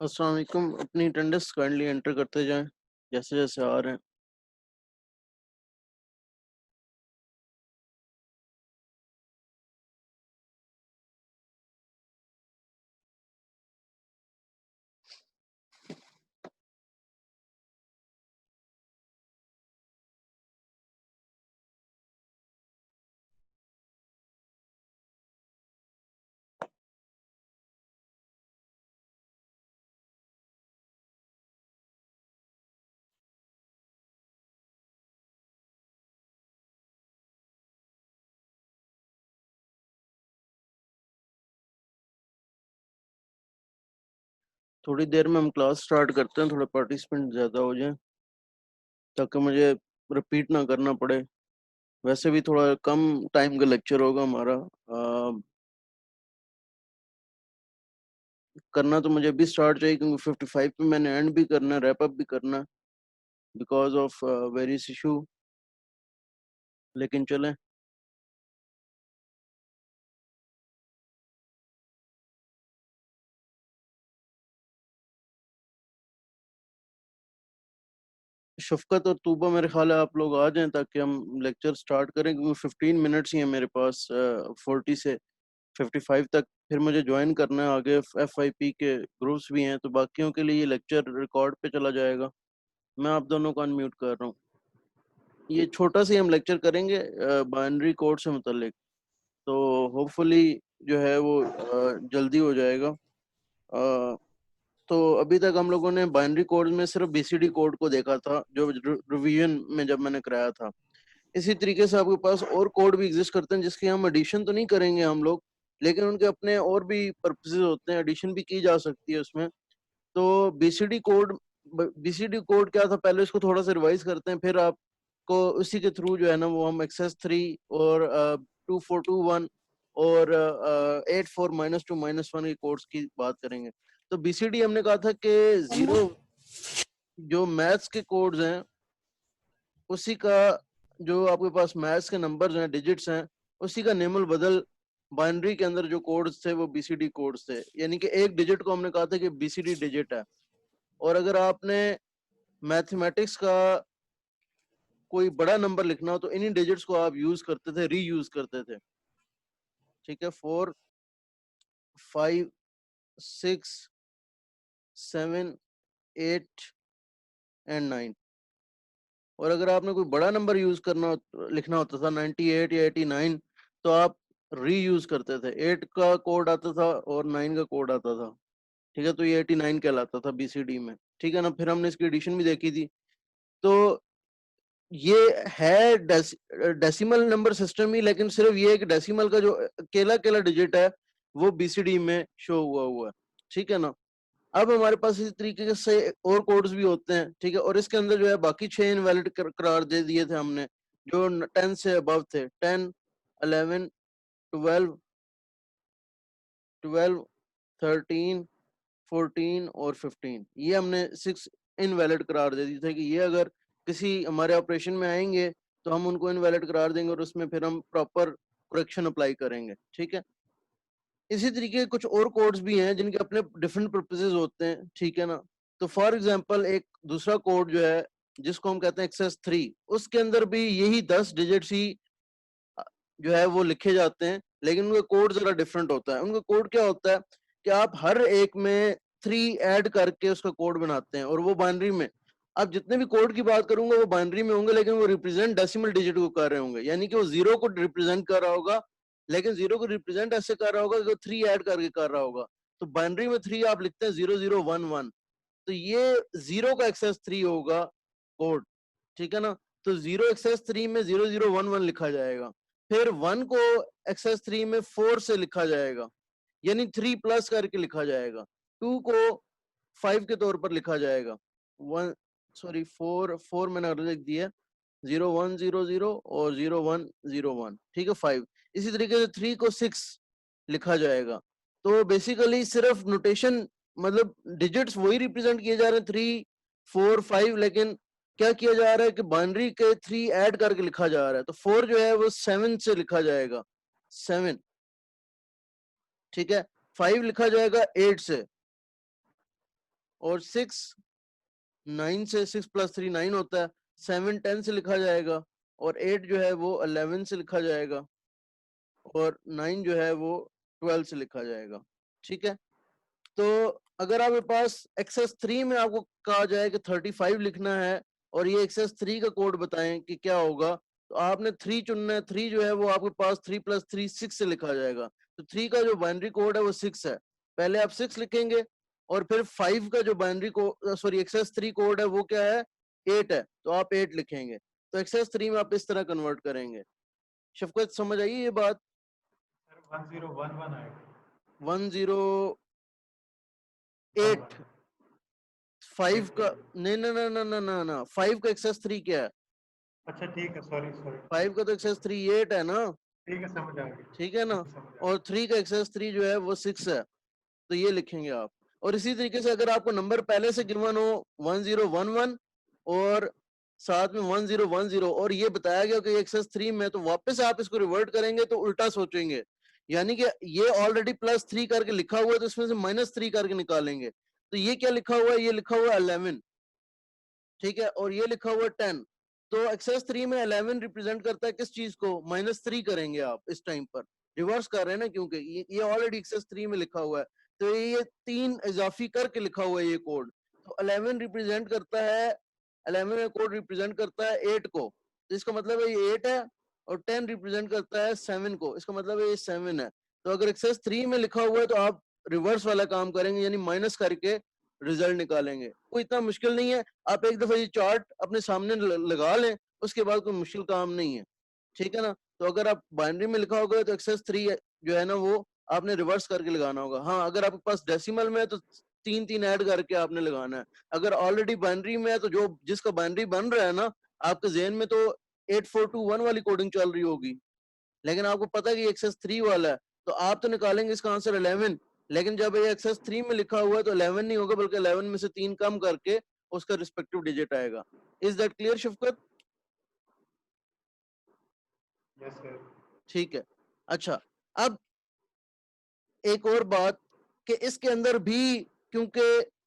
अस्सलाम वालेकुम। अपनी अटेंडेंस काइंडली एंटर करते जाएं जैसे जैसे आ रहे हैं। थोड़ी देर में हम क्लास स्टार्ट करते हैं, थोड़े पार्टिसिपेंट ज़्यादा हो जाएं ताकि मुझे रिपीट ना करना पड़े। वैसे भी थोड़ा कम टाइम का लेक्चर होगा हमारा। करना तो मुझे अभी स्टार्ट चाहिए क्योंकि 55 पे मैंने एंड भी करना है, रैप अप भी करना है बिकॉज ऑफ वेरियस इशू। लेकिन चलें। शफकत और तूबा, मेरे ख्याल है आप लोग आ जाएं ताकि हम लेक्चर स्टार्ट करें क्योंकि 15 मिनट्स ही हैं मेरे पास 40 से 55 तक। फिर मुझे ज्वाइन करना है, आगे FIP के ग्रुप्स भी हैं तो बाकियों के लिए ये लेक्चर रिकॉर्ड पे चला जाएगा। मैं आप दोनों को अनम्यूट कर रहा हूँ। ये छोटा सा हम लेक्चर करेंगे बाइनरी कोड से मुतल्लिक, तो होपफुली जो है वो जल्दी हो जाएगा। अ, तो अभी तक हम लोगों ने बाइनरी कोड में सिर्फ BCD कोड को देखा था जो रिवीजन में जब मैंने कराया था। इसी तरीके से आपके पास और कोड भी एग्जिस्ट करते हैं जिसकी हम एडिशन तो नहीं करेंगे हम लोग, लेकिन उनके अपने और भी पर्पसेस होते हैं, एडिशन भी की जा सकती है उसमें। तो बीसीडी कोड क्या था, पहले इसको थोड़ा सा रिवाइज करते हैं, फिर आपको उसी के थ्रू जो है ना वो हम XS3 और 2421 और 84 -2 -1 के कोड्स की बात करेंगे। तो BCD हमने कहा था कि जीरो जो मैथ्स के कोड्स हैं उसी का, जो आपके पास मैथ्स के नंबर्स हैं, डिजिट्स हैं, उसी का नेमुल बदल बाइनरी के अंदर जो कोड्स थे वो BCD कोड्स थे। यानी कि एक डिजिट को हमने कहा था कि BCD डिजिट है। और अगर आपने मैथमेटिक्स का कोई बड़ा नंबर लिखना हो तो इन्हीं डिजिट्स को आप यूज करते थे, रीयूज करते थे। ठीक है, 4 5 6 7 8 एंड 9। और अगर आपने कोई बड़ा नंबर यूज लिखना होता था 98 या 89, तो आप रीयूज करते थे। 8 का कोड आता था और 9 का कोड आता था। ठीक है, तो ये 89 कहलाता था BCD में। ठीक है ना, फिर हमने इसकी एडिशन भी देखी थी। तो ये है डेसिमल नंबर सिस्टम ही, लेकिन सिर्फ ये एक डेसिमल का जो अकेला अकेला डिजिट है वो BCD में शो हुआ है। ठीक है ना। अब हमारे पास इसी तरीके से और कोड्स भी होते हैं। ठीक है, और इसके अंदर जो है बाकी 6 इनवैलिड करार दे दिए थे हमने जो 10 से अबव थे। 10 11 12 12 13 14 और 15, ये हमने 6 इनवैलिड करार दे दिए थे कि ये अगर किसी हमारे ऑपरेशन में आएंगे तो हम उनको इनवैलिड करार देंगे और उसमें फिर हम प्रॉपर करेक्शन अप्लाई करेंगे। ठीक है, इसी तरीके के कुछ और कोड्स भी हैं जिनके अपने डिफरेंट पर्पसेस होते हैं। ठीक है ना। तो फॉर एग्जांपल एक दूसरा कोड जो है जिसको हम कहते हैं XS3, उसके अंदर भी यही 10 डिजिट्स ही जो है वो लिखे जाते हैं, लेकिन उनका कोड जरा डिफरेंट होता है। उनका कोड क्या होता है कि आप हर एक में 3 ऐड करके उसका कोड बनाते हैं और वो बाइनरी में। अब जितने भी कोड की बात करूंगा वो बाइनरी में होंगे, लेकिन वो रिप्रेजेंट डेसिमल डिजिट को कर रहे होंगे। यानी कि वो जीरो को रिप्रेजेंट कर रहा होगा, लेकिन जीरो को रिप्रेजेंट ऐसे कर रहा होगा कि वो 3 ऐड करके कर रहा होगा। तो बाइनरी में 3 आप लिखते हैं 0011, तो ये जीरो का XS3 होगा कोड। ठीक है ना। तो 0 XS3 में 0011 लिखा जाएगा। फिर 1 को XS3 में 4 से लिखा जाएगा, यानी 3 प्लस करके लिखा जाएगा। 2 को 5 के तौर पर लिखा जाएगा। 1 सॉरी 4 मैंने अलग लिख दिया। 0100 और 0101। ठीक है, 5। इसी तरीके से 3 को 6 लिखा जाएगा। तो बेसिकली सिर्फ नोटेशन, मतलब डिजिट्स वही रिप्रेजेंट किए जा रहे हैं 3 4 5, लेकिन क्या किया जा रहा है कि बाइनरी के 3 ऐड करके लिखा जा रहा है। तो 4 जो है वो 7 से लिखा जाएगा, 7। ठीक है, 5 लिखा जाएगा 8 से। और 6 9 से 6 + 3 9 होता है, 7 10 से लिखा जाएगा, और 8 जो है वो 11 से लिखा जाएगा, और 9 जो है वो 12 से लिखा जाएगा। ठीक है, तो अगर आपके पास एक्सेस 3 में आपको कहा जाए कि 35 लिखना है और ये एक्सेस 3 का कोड बताएं कि क्या होगा, तो आपने 3 चुनना है। 3 जो है वो आपके पास 3 + 3 6 से लिखा जाएगा। तो 3 का जो बाइनरी कोड है वो 6 है। पहले आप 6 लिखेंगे और फिर 5 का जो बाइनरी को सॉरी एक्सेस 3 कोड है वो क्या है, 8 है, तो आप 8 लिखेंगे। तो एक्सेस 3 में आप इस तरह कन्वर्ट करेंगे। शफकत समझ आई ये बात? सर 1011 आएगा। 108 11 5 8 का, करके। नहीं ना ना ना ना ना ना, 5 का एक्सेस 3 क्या है? अच्छा ठीक है, सॉरी सॉरी। 5 का तो एक्सेस 3 8 है ना, ठीक है, समझ आ गई। ठीक है ना, ठीक है, समझ आ और गई। 3 का एक्सेस 3 जो है वो 6 है, तो ये लिखेंगे आप। और इसी तरीके से अगर आपको नंबर पहले से गिवन हो 1011 और साथ में 1010 और ये बताया गया कि एक्सेस 3 में, तो वापस आप इसको रिवर्ट करेंगे तो उल्टा सोचेंगे, यानी कि ये ऑलरेडी +3 करके लिखा हुआ है, तो इसमें से -3 करके निकालेंगे। तो ये क्या लिखा हुआ है, ये लिखा हुआ है 11, ठीक है, और ये लिखा हुआ 10। तो एक्सेस 3 में 11 रिप्रेजेंट करता है किस चीज को, -3 करेंगे आप इस टाइम पर, रिवर्स कर रहे हैं ना, क्योंकि ये ऑलरेडी एक्सेस 3 में लिखा हुआ है, तो ये 3 इजाफी करके लिखा हुआ है ये कोड। तो 11 रिप्रेजेंट करता है, 11 का कोड रिप्रेजेंट करता है 8 को, तो इसका मतलब है ये 8 है, और 10 रिप्रेजेंट करता है 7 को, इसका मतलब है ये 7 है। तो अगर एक्सेस 3 में लिखा हुआ है तो आप रिवर्स वाला काम करेंगे, यानी माइनस करके रिजल्ट निकालेंगे। कोई इतना मुश्किल नहीं है, आप एक दफा ये चार्ट अपने सामने लगा लें, उसके बाद कोई मुश्किल काम नहीं है, ठीक है ना। तो अगर आप बाइनरी में लिखा होगा तो एक्सेस 3 जो है ना वो आपने रिवर्स करके लगाना होगा। हाँ, अगर आपके पास डेसिमल में है तो 3 3 ऐड करके आपने लगाना है। अगर ऑलरेडी बाइनरी में है तो जो जिसका बाइनरी बन रहा है ना, आपके जेहन में तो 8421 वाली कोडिंग चल रही होगी, लेकिन आपको पता है कि एक्सेस 3 वाला है, तो आप तो निकालेंगे इसका आंसर 11, लेकिन जब ये एक्सेस 3 में लिखा हुआ है तो 11 नहीं होगा, बल्कि 11 में से 3 कम करके उसका रिस्पेक्टिव डिजिट आएगा। Is that clear Shafqat? Yes sir. ठीक है। अच्छा, अब एक और बात कि इसके अंदर भी, क्योंकि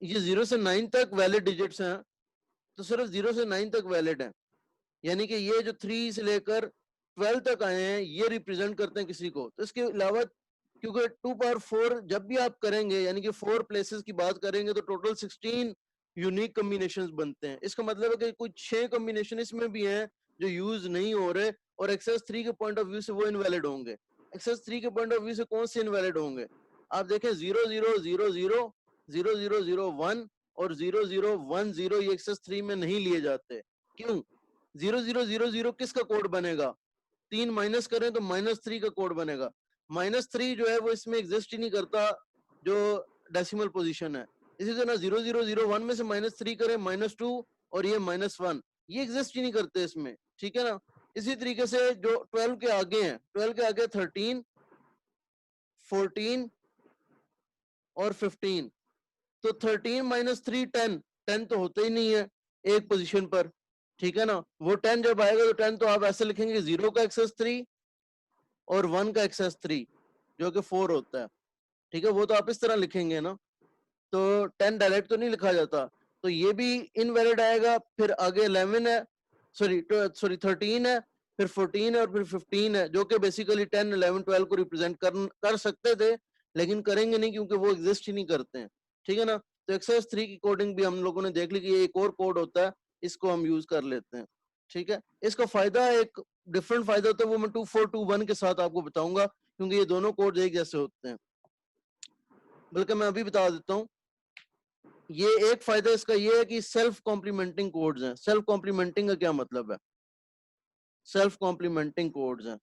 ये 0 से 9 तक वैलिड डिजिट्स हैं, तो सिर्फ 0 से 9 तक वैलिड हैं, यानी कि ये जो 3 से लेकर 12 तक आए हैं ये रिप्रेजेंट करते हैं किसी को। तो इसके अलावा क्योंकि 2 पावर 4 जब भी आप करेंगे, यानी कि 4 प्लेसेस की बात करेंगे, तो टोटल 16 यूनिक कॉम्बिनेशंस बनते हैं। इसका मतलब है कि कुछ 6 कॉम्बिनेशन इसमें भी हैं जो यूज नहीं हो रहे, और एक्सेस 3 के पॉइंट ऑफ व्यू से वो इनवैलिड होंगे। एक्सेस 3 के पॉइंट ऑफ व्यू से कौन से इनवैलिड होंगे? आप देखें 0000, 0001 और 0010 ये एक्सेस 3 में नहीं लिए जाते। क्यों? 0000 किसका कोड बनेगा? 3 माइनस करें तो -3 का कोड बनेगा। -3 जो है वो इसमें एग्जिस्ट ही नहीं करता, जो डेसिमल पोजीशन है। इसी तरह 0001 में से -3 करें, -2 और ये -1, ये एग्जिस्ट ही नहीं करते इसमें, ठीक है ना। इसी तरीके से जो 12 के आगे हैं, 12 के आगे 13, 14 और 15, तो 13 - 3 10, 10 तो होते ही नहीं है एक पोजीशन पर, ठीक है ना। वो 10 जब आएगा तो 10 तो आप ऐसे लिखेंगे 0 का एक्सेस 3 और 1 का एक्सेस 3 जो कि 4 होता है, ठीक है, वो तो आप इस तरह लिखेंगे ना। तो 10 डायरेक्ट तो नहीं लिखा जाता, तो ये भी इनवैलिड आएगा। फिर आगे 11 है, सॉरी 13 है, फिर 14 है और फिर 15 है, जो कि बेसिकली 10 11 12 को रिप्रेजेंट कर सकते थे, लेकिन करेंगे नहीं क्योंकि वो एग्जिस्ट ही नहीं करते हैं, ठीक है ना। तो एक्सेस 3 की कोडिंग भी हम लोगों ने देख ली कि ये एक और कोड होता है, इसको हम यूज कर लेते हैं, ठीक है। इसका फायदा एक डिफरेंट फायदा होता है, वो मैं 2421 के साथ आपको बताऊंगा, क्योंकि ये दोनों कोड एक जैसे होते हैं। बल्कि मैं अभी बता देता हूँ, ये एक फायदा इसका ये है कि सेल्फ कॉम्प्लीमेंटिंग कोड्स हैं। सेल्फ कॉम्प्लीमेंटिंग का क्या मतलब है? सेल्फ कॉम्प्लीमेंटिंग कोड्स हैं,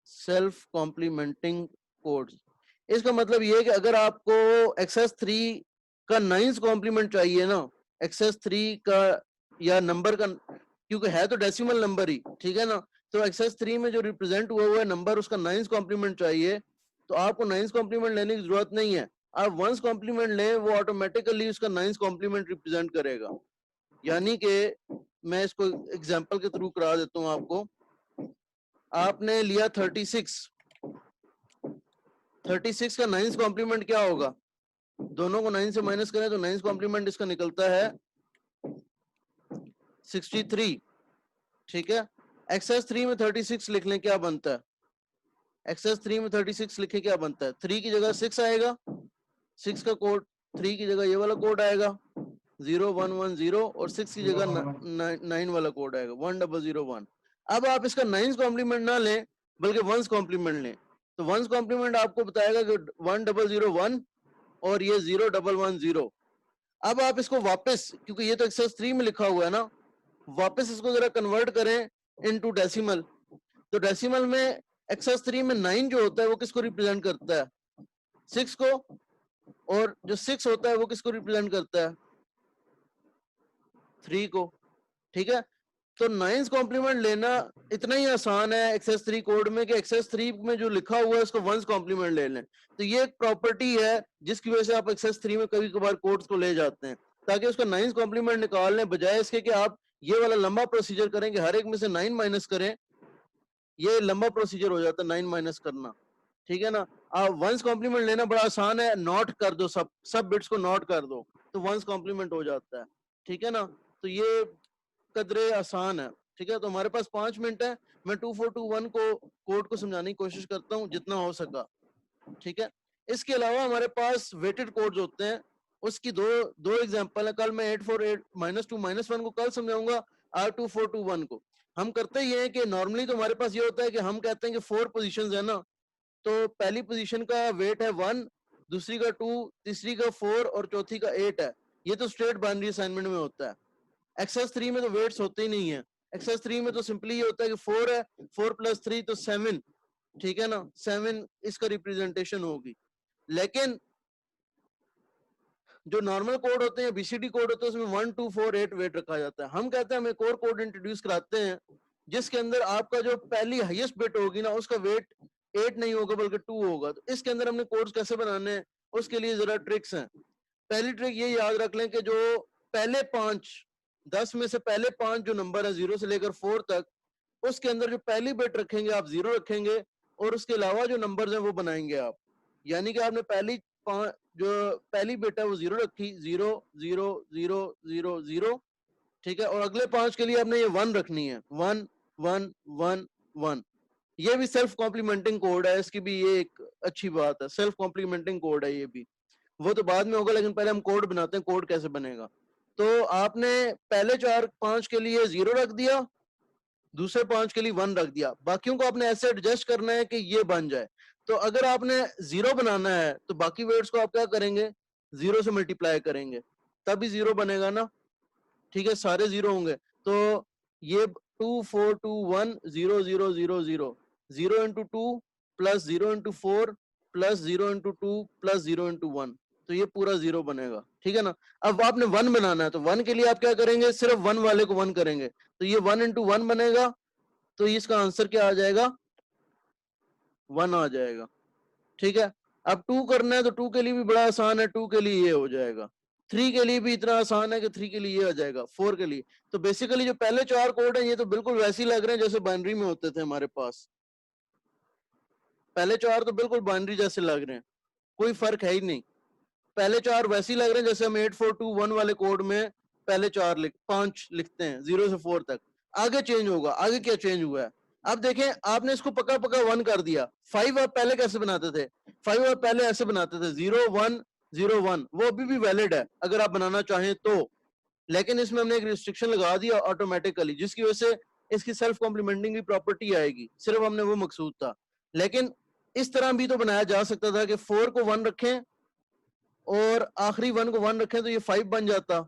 सेल्फ कॉम्प्लीमेंटिंग कोड्स, इसका मतलब ये है कि अगर आपको एक्सेस 3 का 9th कॉम्प्लीमेंट चाहिए ना, एक्सेस 3 का या नंबर का, क्योंकि है तो डेसिमल नंबर ही, ठीक है ना, तो एक्सेस 3 में जो रिप्रेजेंट हुआ हुआ है नंबर, उसका 9th कॉम्प्लीमेंट चाहिए, तो आपको 9th कॉम्प्लीमेंट लेने की जरूरत नहीं है। आप 1st कॉम्प्लीमेंट लें, वो ऑटोमेटिकली उसका 9th कॉम्प्लीमेंट रिप्रेजेंट करेगा। यानी कि मैं इसको एग्जांपल के थ्रू करा देता हूं आपको। आपने लिया 36, 36 का 9th कॉम्प्लीमेंट क्या होगा? दोनों को 9 से माइनस करें तो 9 कॉम्प्लीमेंट इसका निकलता है 63, ठीक है। एक्सेस 3 में 36 लिख लें, क्या बनता है? एक्सेस 3 में 36 लिखे क्या बनता है? 3 की जगह 6 आएगा, 6 का कोड 3 की जगह ये वाला कोड आएगा 0110 और 6 की जगह 9 वाला कोड आएगा 1001। अब आप इसका 9 कॉम्प्लीमेंट ना लें बल्कि 1 कॉम्प्लीमेंट लें, तो 1 कॉम्प्लीमेंट आपको बताएगा कि 1001 और ये 0110। अब आप इसको वापस, क्योंकि ये तो एक्सेस 3 में लिखा हुआ है ना, वापस इसको जरा कन्वर्ट करें इनटू डेसिमल। तो डेसिमल में एक्सेस 3 में 9 जो होता है वो किसको रिप्रेजेंट करता है? 6 को, और जो 6 होता है वो किसको रिप्रेजेंट करता है? 3 को, ठीक है। तो 9 कॉम्प्लीमेंट लेना इतना ही आसान है एक्सेस 3 कोड में कि एक्सेस 3 में जो लिखा हुआ है उसको 1 कॉम्प्लीमेंट ले लें। तो ये एक प्रॉपर्टी है जिसकी वजह से आप एक्सेस 3 में कभी कभार कोड्स को ले जाते हैं, ताकि उसका 9 कॉम्प्लीमेंट निकाल लें, बजाय इसके कि आप ये वाला लंबा प्रोसीजर करें कि हर एक में से 9 माइनस करें। ये लंबा प्रोसीजर हो जाता है 9 माइनस करना, ठीक है ना। आप 1 कॉम्प्लीमेंट लेना बड़ा आसान है, नॉट कर दो, सब बिट्स को नॉट कर दो तो 1 कॉम्प्लीमेंट हो जाता है, ठीक है ना। तो ये कदरे आसान है, ठीक है। तो हमारे पास 5 मिनट है, मैं 2421 को कोड को समझाने की कोशिश करता हूँ जितना हो सका, ठीक है। इसके अलावा हमारे पास वेटेड कोड्स होते हैं, उसकी दो एग्जांपल है। कल मैं 848 -2 -1 को कल समझाऊंगा, R2421 को। हम करते ये है कि नॉर्मली तो हमारे पास ये होता है कि हम कहते हैं कि 4 पोजीशंस है ना, तो पहली पोजीशन का वेट है 1, दूसरी का 2, तीसरी का 4 और चौथी का 8 है। ये तो स्ट्रेट बाइनरी असाइनमेंट में होता है। एक्सेस 3 में तो वेट्स होते ही नहीं है। एक्सेस 3 में तो सिंपली ये होता है कि 4 है, 4 + 3 तो 7, ठीक है ना, 7 इसका रिप्रेजेंटेशन होगी। लेकिन जो नॉर्मल कोड होते हैं, बीसीडी कोड होते हैं, उसमें 1 2 4 8 वेट रखा जाता है। हम कहते हैं हम एक और कोड इंट्रोड्यूस कराते हैं जिसके अंदर आपका जो पहली हाईएस्ट बिट होगी ना उसका वेट 8 नहीं होगा बल्कि 2 होगा। तो इसके अंदर हमने कोड्स कैसे बनाने हैं उसके लिए जरा ट्रिक्स हैं। पहली ट्रिक ये याद रख लें कि जो पहले 5 10 में से पहले 5 जो नंबर है 0 से लेकर 4 तक, उसके अंदर जो पहली बिट रखेंगे आप 0 रखेंगे और उसके अलावा जो नंबर्स हैं वो बनाएंगे आप। यानी कि आपने जो पहली बिट है वो 0 रखी, 0 0 0 0 0, ठीक है। और अगले 5 के लिए आपने ये 1 रखनी है, 1 1 1 1। ये भी सेल्फ कॉम्प्लीमेंटिंग कोड है, इसकी भी ये एक अच्छी बात है, सेल्फ कॉम्प्लीमेंटिंग कोड है ये भी। वो तो बाद में होगा, लेकिन पहले हम कोड बनाते हैं, कोड कैसे बनेगा। तो आपने पहले 4 5 के लिए 0 रख दिया, दूसरे 5 के लिए 1 रख दिया, बाकियों को आपने ऐसे एडजस्ट करना है कि ये बन जाए। तो अगर आपने 0 बनाना है तो बाकी वेट्स को आप क्या करेंगे, 0 से मल्टीप्लाई करेंगे, तभी 0 बनेगा ना, ठीक है, सारे 0 होंगे। तो ये 2 4 2 1 0 0 0 0 0 × 2 + 0 × 4 + 0 × 2 + 0 × 1, तो ये पूरा 0 बनेगा, ठीक है ना। अब आपने 1 बनाना है तो 1 के लिए आप क्या करेंगे, सिर्फ 1 वाले को 1 करेंगे, तो ये 1 × 1 बनेगा, तो इसका आंसर क्या आ जाएगा, 1 आ जाएगा, ठीक है। अब 2 करना है तो 2 के लिए भी बड़ा आसान है, 2 के लिए ये हो जाएगा। 3 के लिए भी इतना आसान है कि 3 के लिए ये आ जाएगा, 4 के लिए। तो बेसिकली जो पहले 4 कोड है ये तो बिल्कुल वैसे ही लग रहे हैं जैसे बाइनरी में होते थे हमारे पास। पहले 4 तो बिल्कुल बाइनरी जैसे लग रहे हैं, कोई फर्क है ही नहीं। पहले 4 वैसे ही लग रहे हैं जैसे हम 8421 वाले कोड में पहले 5 लिखते हैं 0 से 4 तक। आगे चेंज होगा, आगे क्या चेंज हुआ है। अब देखें, आपने इसको पक्का पक्का 1 कर दिया। 5 आप पहले कैसे बनाते थे, 5 आप पहले ऐसे बनाते थे 0 1 0 1, वो अभी भी वैलिड है अगर आप बनाना चाहें तो। लेकिन इसमें हमने एक रिस्ट्रिक्शन लगा दिया ऑटोमेटिकली, जिसकी वजह से इसकी सेल्फ कॉम्प्लीमेंटिंग की प्रॉपर्टी आएगी, सिर्फ हमने वो मकसूद था। लेकिन इस तरह भी तो बनाया जा सकता था कि 4 को 1 रखें और आखिरी 1 को 1 रखें तो ये 5 बन जाता।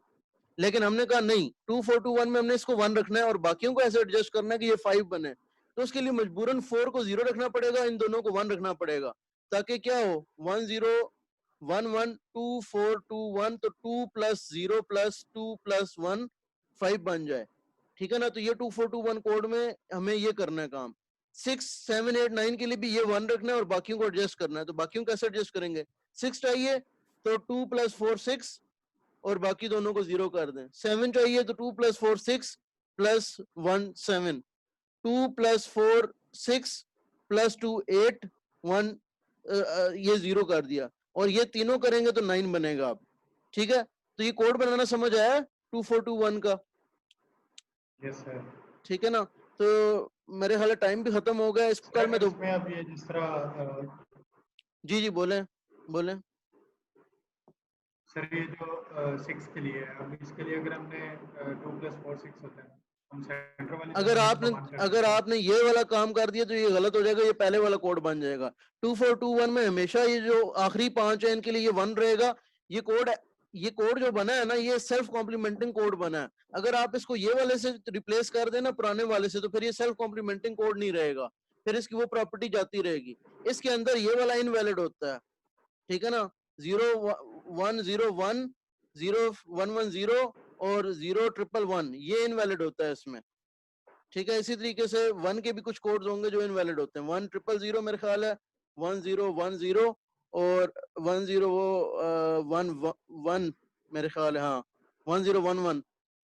लेकिन हमने कहा नहीं, 2421 में हमने इसको 1 रखना है और बाकियों को ऐसे एडजस्ट करना है कि ये 5 बने। तो उसके लिए मजबूरन 4 को 0 रखना पड़ेगा, इन दोनों को 1 रखना पड़ेगा, ताकि क्या हो, 1 0 1 1 2 4 2 1, तो 2 + 0 + 2 + 1 5 बन जाए, ठीक है ना। तो ये 2421 कोड में हमें ये करना है काम। 6 7 8 9 के लिए भी ये 1 रखना है और बाकियों को एडजस्ट करना है। तो बाकियों को कैसे एडजस्ट करेंगे, 6 चाहिए तो 2 + 4 6 और बाकी दोनों को 0 कर दें। 7 चाहिए तो 2 + 4 6 + 1 7, 2 + 4 6 + 2 8 1, ये 0 कर दिया। और ये तीनों करेंगे तो 9 बनेगा अब। ठीक है, तो ये कोड बनाना समझ आया 2421 का? Yes sir. ठीक है ना, तो मेरे ख्याल टाइम भी खत्म हो गया, इसको सर कल मैं अगर दो। इसमें अब ये जिस तरह जी जी बोलें बोलें। सर ये जो 6 के लिए है, अब इसके लिए अगर हमने 2 + 4 6 होता है, हम सेंटर वाली अगर जगह 0 आपने को 1 कर अगर देते हैं। आपने ये वाला काम कर दिया तो ये गलत हो जाएगा, ये पहले वाला कोड बन जाएगा। 2421 में हमेशा ये जो आखिरी 5 है इनके लिए ये 1 रहेगा। ये कोड जो बना है ना, ये सेल्फ कॉम्प्लीमेंटिंग कोड बना है। अगर आप इसको ये वाले से रिप्लेस कर देना पुराने वाले से, तो फिर ये सेल्फ कॉम्प्लीमेंटिंग कोड नहीं रहेगा, फिर इसकी वो प्रॉपर्टी जाती रहेगी। इसके अंदर ये वाला इनवैलिड होता है, ठीक है ना, 0101 0110 और 0111 ये इनवैलिड होता है इसमें। ठीक है, इसी तरीके से 1 के भी कुछ कोड्स होंगे जो इनवैलिड होते हैं। 1000 मेरे ख्याल है 1010 और 1011 मेरे ख्याल है, हाँ 1011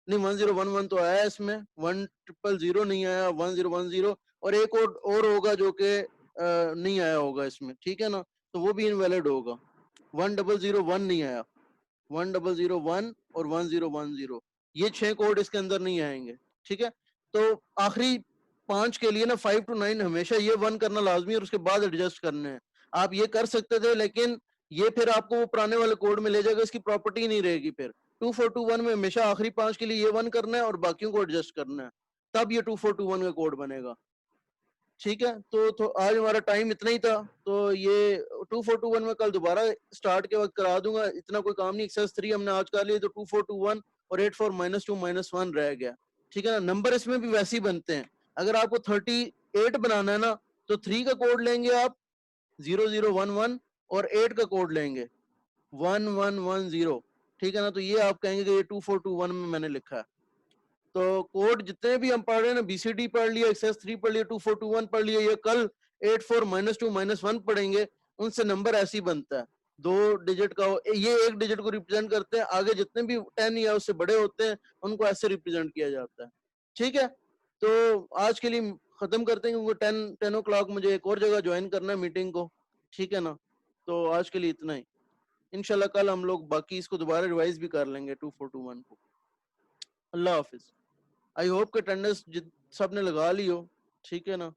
नहीं 1011 तो आया है इसमें, 1000 नहीं आया, 1010 और एक और होगा जो कि नहीं आया होगा इसमें। ठीक है ना, तो वो भी इनवैलिड होगा। 1001 नहीं आया, 1001 और 1010 ये 6 कोड इसके अंदर नहीं आएंगे। ठीक है, तो आखिरी 5 के लिए ना 5 to 9 हमेशा ये 1 करना लाजमी और उसके बाद एडजस्ट करने हैं। आप ये कर सकते थे, लेकिन ये फिर आपको वो पुराने वाले कोड में ले जाएगा, इसकी प्रॉपर्टी नहीं रहेगी। फिर 2421 में हमेशा आखिरी 5 के लिए ये 1 करना है और बाकियों को एडजस्ट करना है, तब ये 2421 का कोड बनेगा। ठीक है, तो आज हमारा टाइम इतना ही था, तो ये 2421 में कल दोबारा स्टार्ट के वक्त करा दूंगा, इतना कोई काम नहीं। एक्सरसाइज 3 हमने आज कर लिया, तो 2421 और 84 -2 -1 रह गया। ठीक है ना, नंबर इसमें भी वैसे ही बनते हैं। अगर आपको 38 बनाना है ना, तो 3 का कोड लेंगे आप 0011 और 8 का कोड लेंगे 1110। ठीक है ना, तो ये आप कहेंगे कि ये 2421 में मैंने लिखा है। तो कोड जितने भी हम पढ़ रहे हैं ना, बीसीडी पढ़ लिया, एक्सेस 3 पढ़ लिया, 2421 पढ़ लिया, ये कल 84 -2 -1 पढ़ेंगे, उनसे नंबर ऐसे ही बनता है। 2 डिजिट का ये 1 डिजिट को रिप्रेजेंट करते हैं, आगे जितने भी 10 या उससे बड़े होते हैं उनको ऐसे रिप्रेजेंट किया जाता है। ठीक है, तो आज के लिए खत्म करते हैं, क्योंकि 10 ओ क्लॉक मुझे एक और जगह ज्वाइन करना है मीटिंग को। ठीक है ना, तो आज के लिए इतना ही। इंशाल्लाह कल हम लोग बाकी इसको दोबारा रिवाइज भी कर लेंगे 2421 को। अल्लाह हाफिज। आई होप कि अटेंडेंस सब ने लगा ली हो। ठीक है ना।